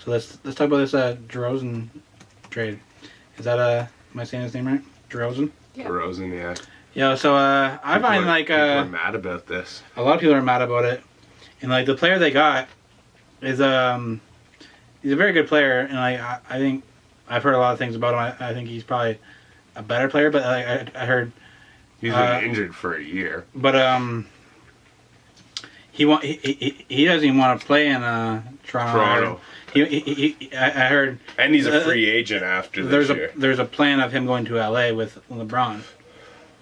So let's talk about this DeRozan trade. Is that am I saying his name right? DeRozan? Yeah. DeRozan, yeah. Yeah, so I find like people are mad about this. a lot of people are mad about it. And like the player they got is he's a very good player, and I think I've heard a lot of things about him. I think he's probably a better player, but I heard He's been injured for a year. But he doesn't even want to play in Toronto. I heard, and he's a free agent after this year. There's a plan of him going to LA with LeBron.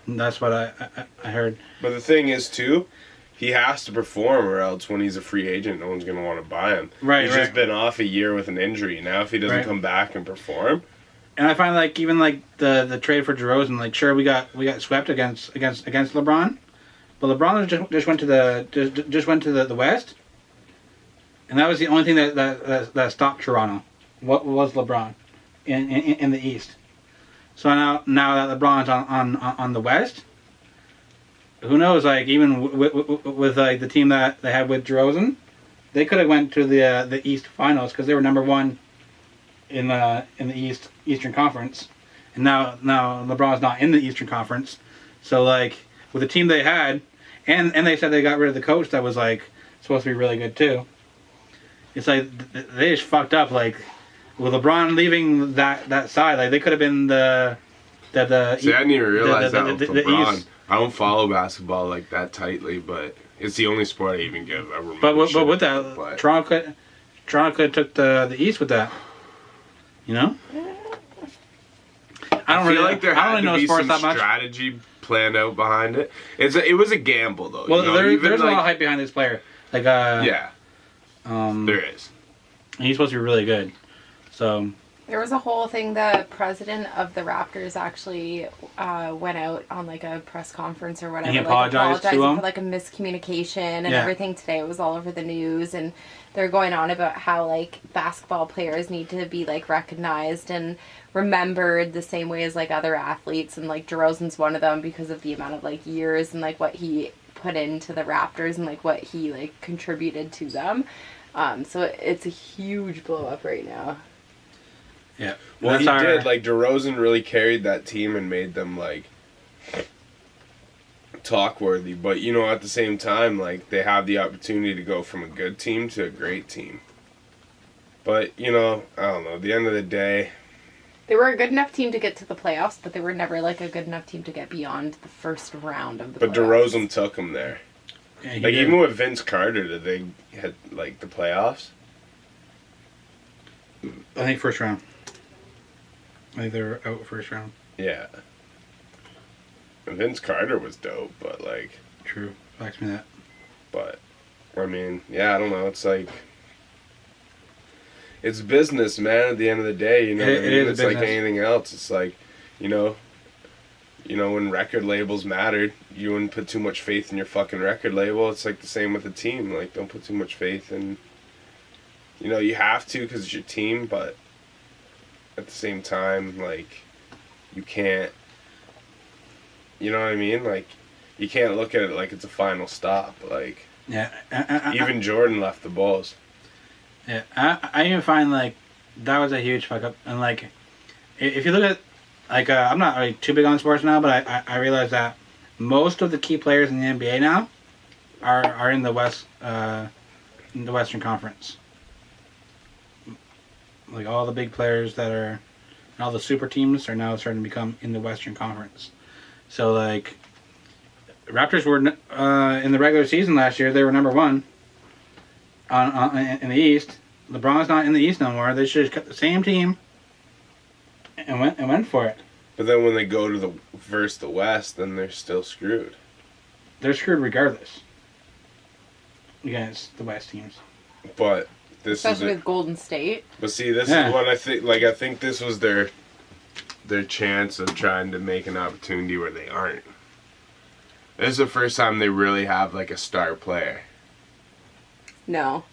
And that's what I heard. But the thing is too, he has to perform, or else when he's a free agent, no one's going to want to buy him. Right, He's just been off a year with an injury. Now, if he doesn't come back and perform, and I find like even like the trade for DeRozan, like sure we got swept against LeBron, but LeBron just went to the West, and that was the only thing that stopped Toronto. What was LeBron in the East? So now that LeBron's on the West, who knows? Like even with like the team that they had with DeRozan, they could have went to the East Finals because they were number one in the Eastern Conference, and now LeBron's not in the Eastern Conference. So like with the team they had, and they said they got rid of the coach that was like supposed to be really good too. It's like they just fucked up. Like with LeBron leaving that side, like they could have been the. See, I didn't even realize that with LeBron. East. I don't follow basketball like that tightly, but it's the only sport I even give. But with that, Toronto could have took the East with that. You know? I feel like there had to be some strategy planned out behind it. It was a gamble, though. Well, there's a lot of hype behind this player. Like yeah, there is. And he's supposed to be really good. So there was a whole thing. The president of the Raptors actually went out on like a press conference or whatever. And he apologized to him for like a miscommunication and everything today. It was all over the news, and they're going on about how like basketball players need to be like recognized and remembered the same way as like other athletes, and like DeRozan's one of them because of the amount of like years and like what he put into the Raptors and like what he like contributed to them. So it's a huge blow up right now. Yeah. Well, he did. Like, DeRozan really carried that team and made them, like, talk-worthy. But, you know, at the same time, like, they have the opportunity to go from a good team to a great team. But, you know, I don't know. At the end of the day... They were a good enough team to get to the playoffs, but they were never, like, a good enough team to get beyond the first round of the playoffs. But DeRozan took them there. Yeah, like, even with Vince Carter, did they hit, like, the playoffs? I think first round. I think they were out first round. Yeah. And Vince Carter was dope, but like... True. Fax me that. But, I mean, yeah, I don't know. It's like... It's business, man, at the end of the day. You know what I mean? It's like anything else. It's like, you know, when record labels mattered, you wouldn't put too much faith in your fucking record label. It's like the same with the team. Like, don't put too much faith in... You know, you have to because it's your team, but... At the same time, like, you can't, you know what I mean? Like, you can't look at it like it's a final stop. Like, yeah, even Jordan left the Bulls. Yeah, I even find, like, that was a huge fuck up. And, like, if you look at, like, I'm not really too big on sports now, but I realize that most of the key players in the NBA now are in the West, in the Western Conference. Like all the big players that are, and all the super teams are now starting to become in the Western Conference. So like, Raptors were in the regular season last year. They were number one in the East. LeBron's not in the East no more. They should have cut the same team and went for it. But then when they go to the West, then they're still screwed. They're screwed regardless against the West teams. But. Especially with Golden State. But see, this is what I think. Like, I think this was their chance of trying to make an opportunity where they aren't. This is the first time they really have like a star player. No,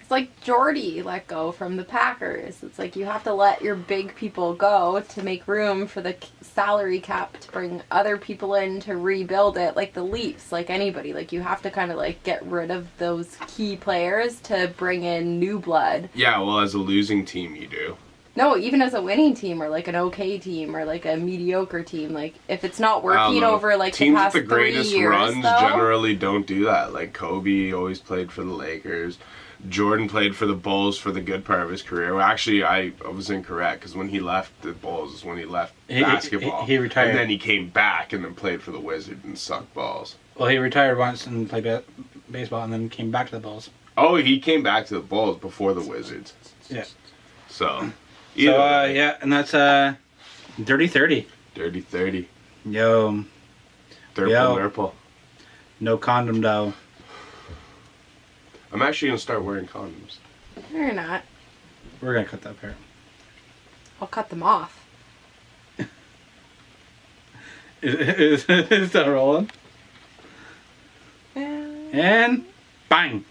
It's like Jordy let go from the Packers. It's like you have to let your big people go to make room for the salary cap to bring other people in to rebuild it, like the Leafs, like anybody. Like you have to kind of like get rid of those key players to bring in new blood. Yeah, well, as a losing team, you do. No, even as a winning team or like an okay team or like a mediocre team, like if it's not working over like teams the past with the greatest 3 years, runs though, generally don't do that. Like Kobe always played for the Lakers. Jordan played for the Bulls for the good part of his career. Well, actually, I was incorrect because when he left the Bulls is when he left basketball. He retired. And then he came back and then played for the Wizards and sucked balls. Well, he retired once and played baseball and then came back to the Bulls. Oh, he came back to the Bulls before the Wizards. Yeah. So, yeah, and that's Dirty 30. Dirty 30. Yo. Nurple. No condom, though. I'm actually going to start wearing condoms. No, you're not. We're going to cut that part. I'll cut them off. Is that rolling? And bang!